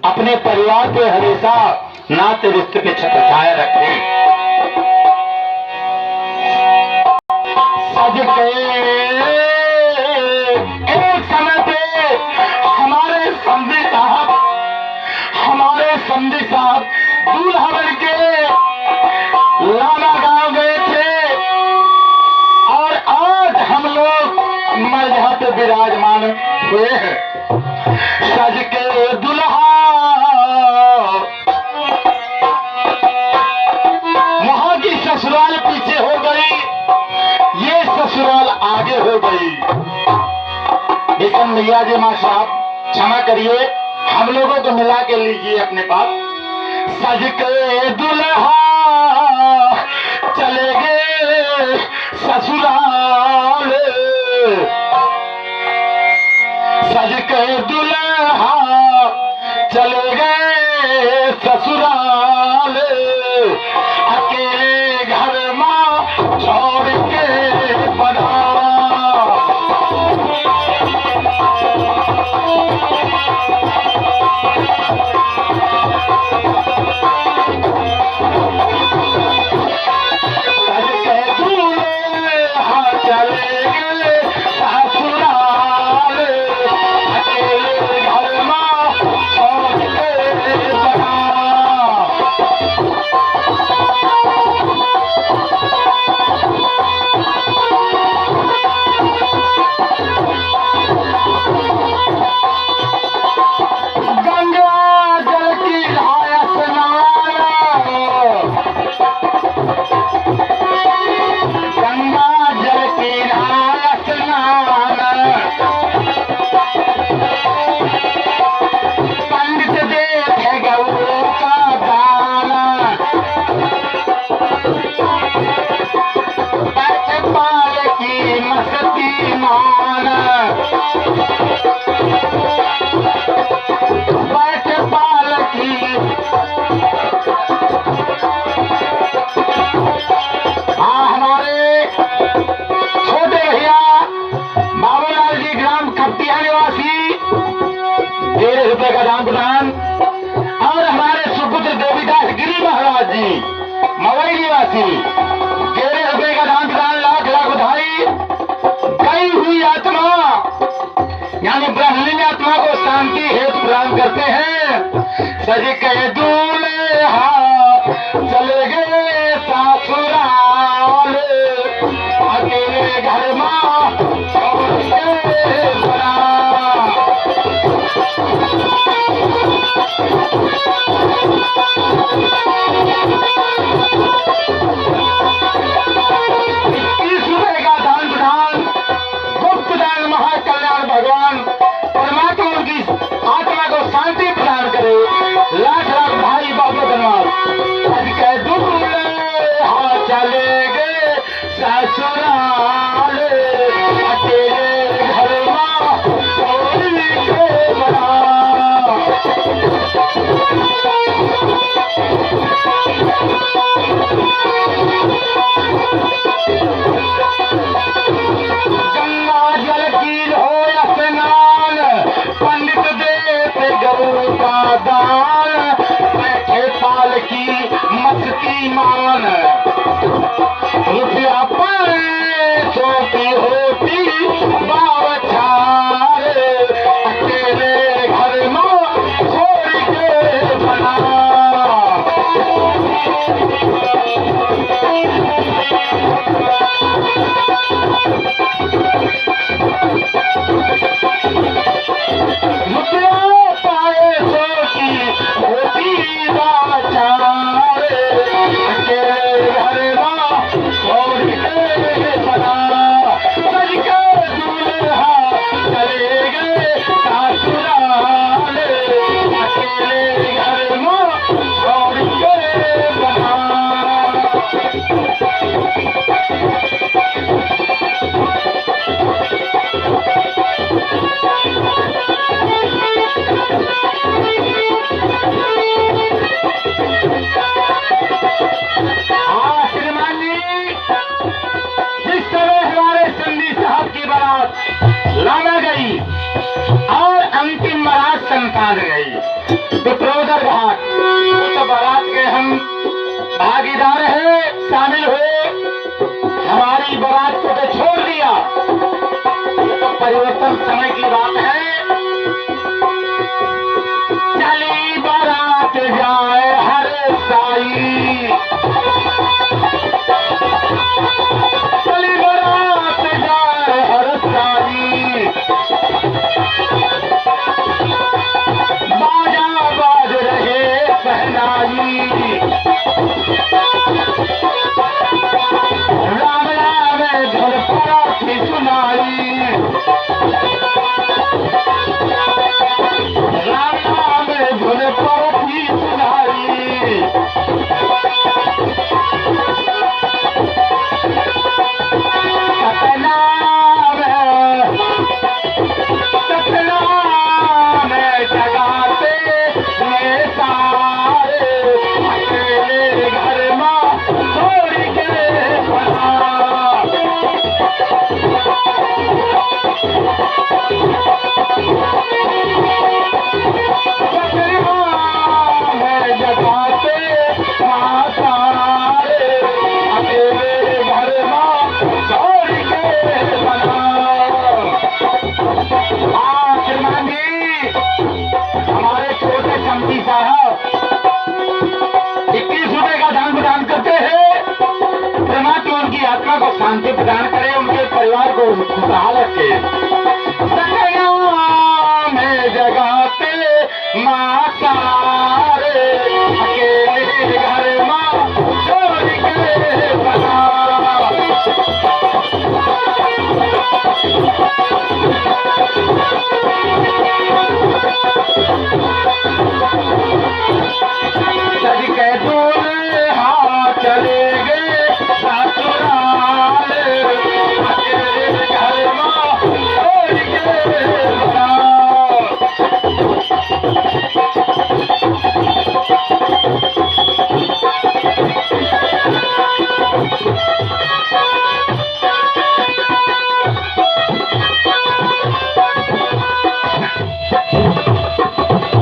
अपने परिवार के हमेशा नाते रिश्ते पे छत्रछाया रखे। सज के एक समय पे हमारे समधी साहब दूल्हा बन के लाना गांव गए थे और आज हम लोग मरझा पे विराजमान हुए हैं। सज के दुल्हा वहां की ससुराल पीछे हो गई, ये ससुराल आगे हो गई। लेकिन भैया जी मां साहब क्षमा करिए, हम लोगों को मिला के लीजिए अपने पास। सज के दुल्हा चले गए ससुराल, सज के दुल्हा चले गए ससुराल, अकेले घर मां छोड़ के बना। प्रधान और हमारे सुपुत्र देवीदास गिरी महाराज जी मवई निवासी 13 रुपए का दान प्रदान, लाख लाख बधाई। गई हुई आत्मा यानी ब्रह्मलिंग आत्मा को शांति हेतु प्रदान करते हैं। सज के दूल्हा चले गए ससुराल, अकेले घर मां छोड़ के बना। भगवान परमात्मा उनकी आत्मा को शांति प्रदान करे। लाख लाख भाई बहुत धन्यवाद। आज कह दूल्हा चले गए ससुराल, अकेले घर मां छोड़ के बना। गंगा जल की हो स्नान, पंडित देते गौ का दान, बैठे पाल की मस्ती मान। रुपया पैसों की होती बावछार, अकेले घर में छोड़ के बना। लाना गई और अंतिम बारात संतान गई। विप्रोदर घाट। तो बारात के हम भागीदार हैं, शामिल हुए, हमारी बारात को तो छोड़ दिया। ये तो परिवर्तन समय की बात है। चली बारात जाए हर साई, चली बारात जाए हर साई, बाजा बाज रहे सहनाई, राम राम धुन पराठी सुनाई, राम राम धुन पराठी सुनाई। सतनाम सतनाम जगाते ये सारे, अकेले घर माँ छोड़ के बना। सतनाम जगाते माँ सारे, अकेले घर माँ छोड़ के बना। श्रीमान जी, हमारे छोटे चमकी साहब 21 रुपए का दान प्रदान करते हैं। परमात्मा उनकी आत्मा को शांति प्रदान करे, उनके परिवार को खुशहाल रखे। सतनाम जगाते माँ सारे, अकेले घर माँ छोड़ के बना। सज के दूल्हा चले गए ससुराल, अकेले घर माँ छोड़ के बना।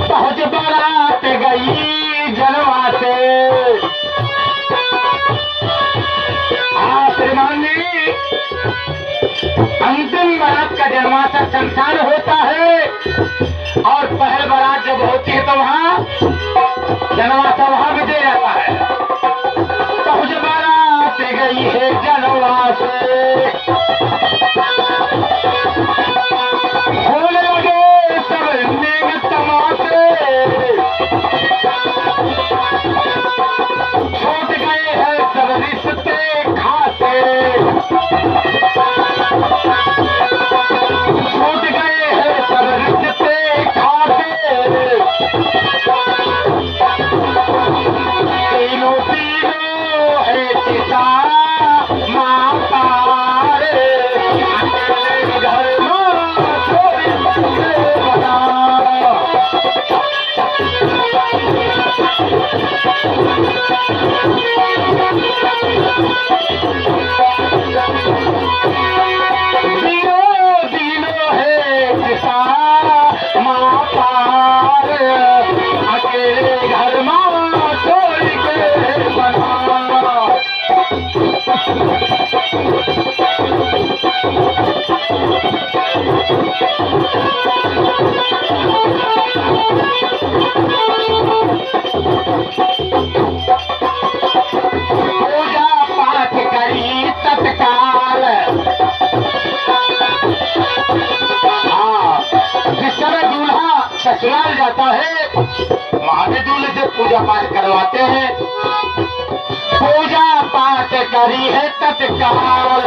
पहुंच बारात गई जनवा से। श्रीमान जी, अंतिम बारात का जन्माशय संसार होता है, और पहल बारात जब होती है तो वहाँ जनवासा वहाँ भी दे जाता है। पहुंच बारात गई है जनवा से, होने लगे सब नेग तमाशे, छूट गए हैं सब रिश्ते खासे, छूट गए हैं सब रिश्ते खासे। तीनों तीनों है चिता माँ पारे, अकेले घर माँ छोड़ के बना। दिनो है चिता माँ पार, अकेले घर माँ छोड़ के बना। पूजा पाठ करी तत्काल, जिस समय दूल्हा ससुराल जाता है वहां भी दूल्हे से पूजा पाठ करवाते हैं। पूजा पाठ करी है तत्काल,